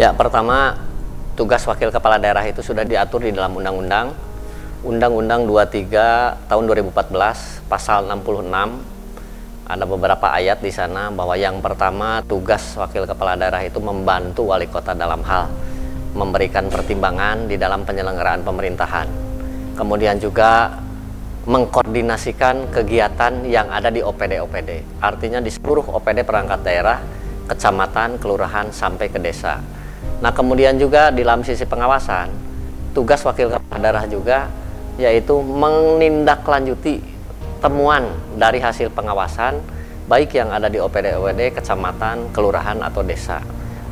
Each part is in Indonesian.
Ya, pertama, tugas wakil kepala daerah itu sudah diatur di dalam Undang-Undang 23 tahun 2014 pasal 66. Ada beberapa ayat di sana bahwa yang pertama, tugas wakil kepala daerah itu membantu wali kota dalam hal memberikan pertimbangan di dalam penyelenggaraan pemerintahan. Kemudian juga mengkoordinasikan kegiatan yang ada di OPD-OPD. Artinya di seluruh OPD perangkat daerah, kecamatan, kelurahan, sampai ke desa. Nah, kemudian juga di dalam sisi pengawasan, tugas wakil kepala daerah juga yaitu menindaklanjuti temuan dari hasil pengawasan, baik yang ada di OPD-OPD, kecamatan, kelurahan, atau desa.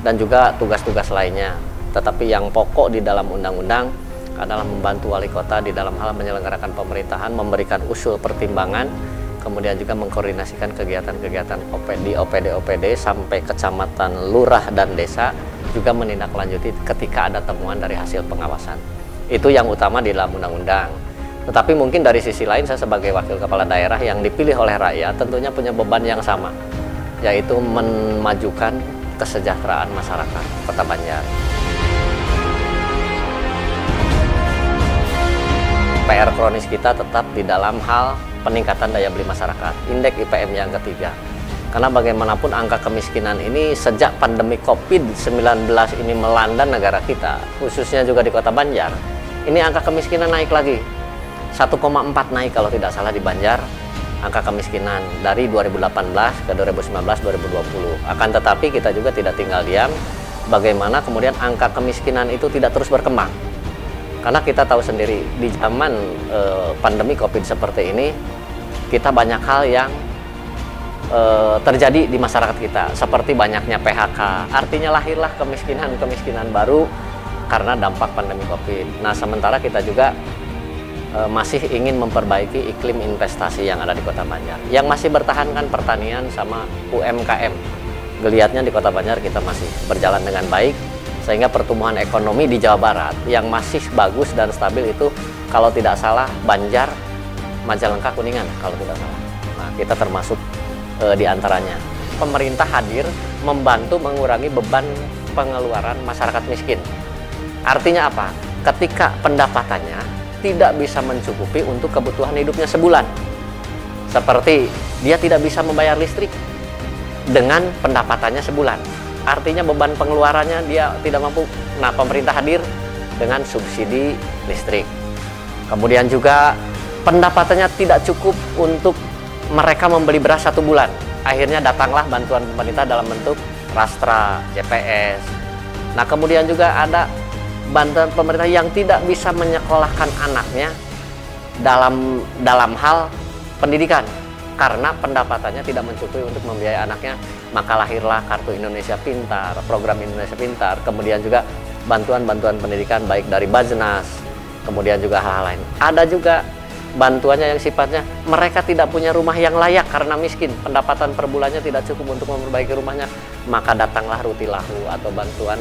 Dan juga tugas-tugas lainnya. Tetapi yang pokok di dalam undang-undang adalah membantu wali kota di dalam hal menyelenggarakan pemerintahan, memberikan usul pertimbangan, kemudian juga mengkoordinasikan kegiatan-kegiatan di OPD-OPD sampai kecamatan, lurah, dan desa, juga menindaklanjuti ketika ada temuan dari hasil pengawasan. Itu yang utama di dalam undang-undang. Tetapi mungkin dari sisi lain, saya sebagai wakil kepala daerah yang dipilih oleh rakyat tentunya punya beban yang sama, yaitu memajukan kesejahteraan masyarakat Kota Banjar. PR kronis kita tetap di dalam hal peningkatan daya beli masyarakat, indeks IPM yang ketiga. Karena bagaimanapun angka kemiskinan ini sejak pandemi COVID-19 ini melanda negara kita, khususnya juga di Kota Banjar, ini angka kemiskinan naik lagi. 1,4 naik kalau tidak salah di Banjar, angka kemiskinan dari 2018 ke 2019-2020. Akan tetapi kita juga tidak tinggal diam, bagaimana kemudian angka kemiskinan itu tidak terus berkembang. Karena kita tahu sendiri, di zaman pandemi COVID seperti ini, kita banyak hal yang terjadi di masyarakat kita, seperti banyaknya PHK, artinya lahirlah kemiskinan baru karena dampak pandemi COVID. Nah, sementara kita juga masih ingin memperbaiki iklim investasi yang ada di Kota Banjar. Yang masih bertahan kan pertanian sama UMKM. Geliatnya di Kota Banjar kita masih berjalan dengan baik, sehingga pertumbuhan ekonomi di Jawa Barat yang masih bagus dan stabil itu kalau tidak salah Banjar, Majalengka, Kuningan kalau tidak salah. Nah, kita termasuk di antaranya. Pemerintah hadir membantu mengurangi beban pengeluaran masyarakat miskin. Artinya apa? Ketika pendapatannya tidak bisa mencukupi untuk kebutuhan hidupnya sebulan. Seperti dia tidak bisa membayar listrik dengan pendapatannya sebulan. Artinya beban pengeluarannya dia tidak mampu. Nah, pemerintah hadir dengan subsidi listrik. Kemudian juga pendapatannya tidak cukup untuk mereka membeli beras 1 bulan. Akhirnya datanglah bantuan pemerintah dalam bentuk Rastra, JPS. Nah, kemudian juga ada bantuan pemerintah yang tidak bisa menyekolahkan anaknya dalam hal pendidikan karena pendapatannya tidak mencukupi untuk membiayai anaknya, maka lahirlah Kartu Indonesia Pintar, program Indonesia Pintar, kemudian juga bantuan-bantuan pendidikan baik dari Bajnas, kemudian juga hal-hal lain. Ada juga bantuannya yang sifatnya mereka tidak punya rumah yang layak karena miskin, pendapatan per bulannya tidak cukup untuk memperbaiki rumahnya, maka datanglah Rutilahu atau bantuan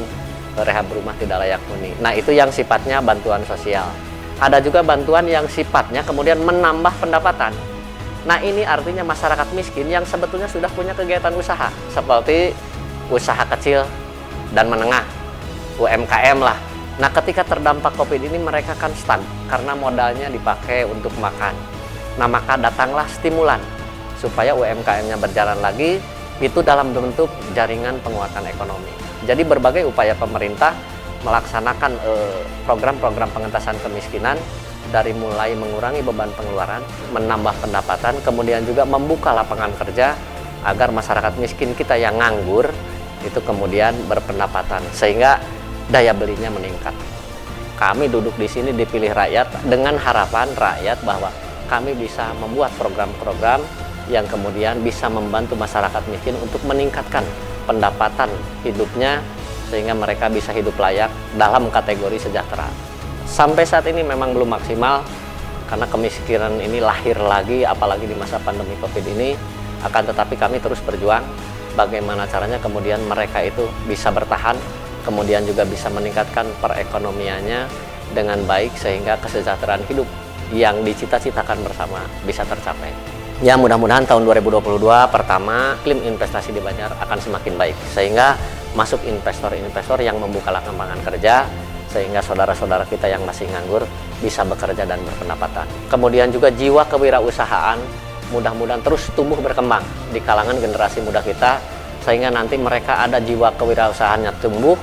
rehab rumah tidak layak huni. Nah, itu yang sifatnya bantuan sosial. Ada juga bantuan yang sifatnya kemudian menambah pendapatan. Nah, ini artinya masyarakat miskin yang sebetulnya sudah punya kegiatan usaha seperti usaha kecil dan menengah, UMKM lah. Nah, ketika terdampak COVID ini mereka kan stuck karena modalnya dipakai untuk makan. Nah, maka datanglah stimulan supaya UMKM-nya berjalan lagi, itu dalam bentuk jaringan penguatan ekonomi. Jadi berbagai upaya pemerintah melaksanakan program-program pengentasan kemiskinan dari mulai mengurangi beban pengeluaran, menambah pendapatan, kemudian juga membuka lapangan kerja agar masyarakat miskin kita yang nganggur itu kemudian berpendapatan sehingga daya belinya meningkat. Kami duduk di sini dipilih rakyat dengan harapan rakyat bahwa kami bisa membuat program-program yang kemudian bisa membantu masyarakat miskin untuk meningkatkan pendapatan hidupnya sehingga mereka bisa hidup layak dalam kategori sejahtera. Sampai saat ini memang belum maksimal karena kemiskinan ini lahir lagi apalagi di masa pandemi COVID ini, akan tetapi kami terus berjuang bagaimana caranya kemudian mereka itu bisa bertahan, kemudian juga bisa meningkatkan perekonomiannya dengan baik sehingga kesejahteraan hidup yang dicita-citakan bersama bisa tercapai. Ya, mudah-mudahan tahun 2022 pertama iklim investasi di Banjar akan semakin baik sehingga masuk investor-investor yang membuka lapangan kerja, sehingga saudara-saudara kita yang masih nganggur bisa bekerja dan berpendapatan. Kemudian juga jiwa kewirausahaan mudah-mudahan terus tumbuh berkembang di kalangan generasi muda kita, sehingga nanti mereka ada jiwa kewirausahaannya tumbuh,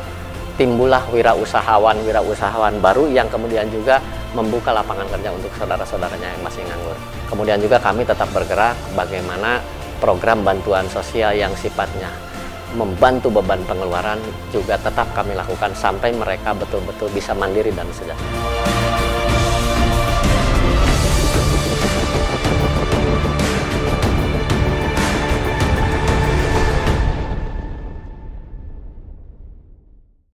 timbullah wirausahawan baru yang kemudian juga membuka lapangan kerja untuk saudara-saudaranya yang masih nganggur. Kemudian juga kami tetap bergerak bagaimana program bantuan sosial yang sifatnya membantu beban pengeluaran juga tetap kami lakukan sampai mereka betul-betul bisa mandiri dan sejahtera.